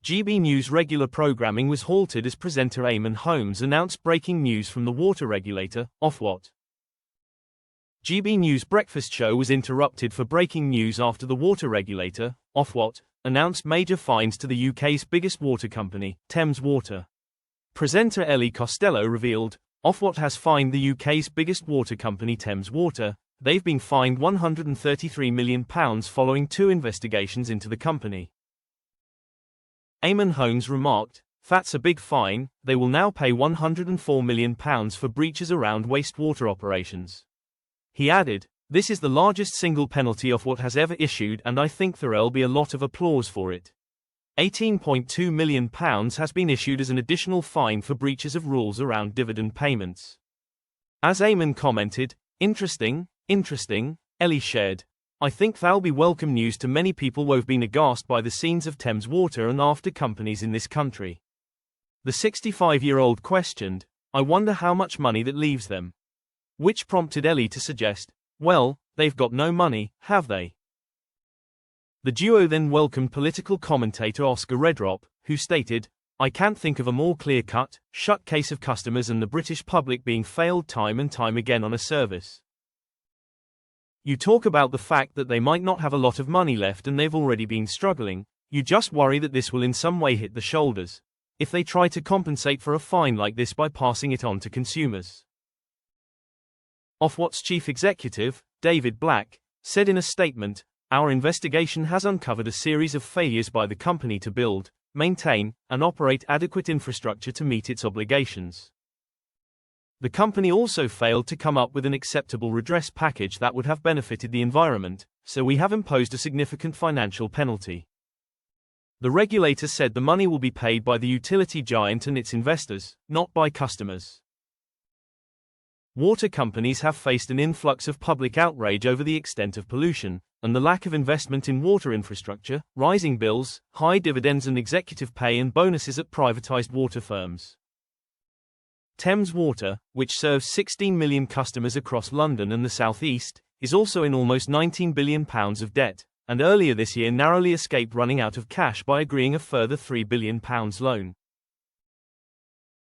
GB News regular programming was halted as presenter Eamonn Holmes announced breaking news from the water regulator, Ofwat. GB News breakfast show was interrupted for breaking news after the water regulator, Ofwat, announced major fines to the UK's biggest water company, Thames Water. Presenter Ellie Costello revealed, Ofwat has fined the UK's biggest water company Thames Water. They've been fined £133 million following 2 investigations into the company. Eamonn Holmes remarked, "That's a big fine. They will now pay £104 million for breaches around wastewater operations." He added, "This is the largest single penalty Ofwat has ever issued and I think there'll be a lot of applause for it." £18.2 million has been issued as an additional fine for breaches of rules around dividend payments. As Eamonn commented, Interesting, Ellie shared, "I think that'll be welcome news to many people who've been aghast by the scenes of Thames Water and after companies in this country." The 65-year-old questioned, "I wonder how much money that leaves them?" Which prompted Ellie to suggest, "Well, they've got no money, have they?" The duo then welcomed political commentator Oscar Redrop, who stated, "I can't think of a more clear-cut, shut case of customers and the British public being failed time and time again on a service. You talk about the fact that they might not have a lot of money left and they've already been struggling, you just worry that this will in some way hit the shoulders if they try to compensate for a fine like this by passing it on to consumers." Ofwat's chief executive, David Black, said in a statement, "Our investigation has uncovered a series of failures by the company to build, maintain, and operate adequate infrastructure to meet its obligations. The company also failed to come up with an acceptable redress package that would have benefited the environment, so we have imposed a significant financial penalty." The regulator said the money will be paid by the utility giant and its investors, not by customers. Water companies have faced an influx of public outrage over the extent of pollution, and the lack of investment in water infrastructure, rising bills, high dividends and executive pay and bonuses at privatized water firms. Thames Water, which serves 16 million customers across London and the South East, is also in almost £19 billion of debt, and earlier this year narrowly escaped running out of cash by agreeing a further £3 billion loan.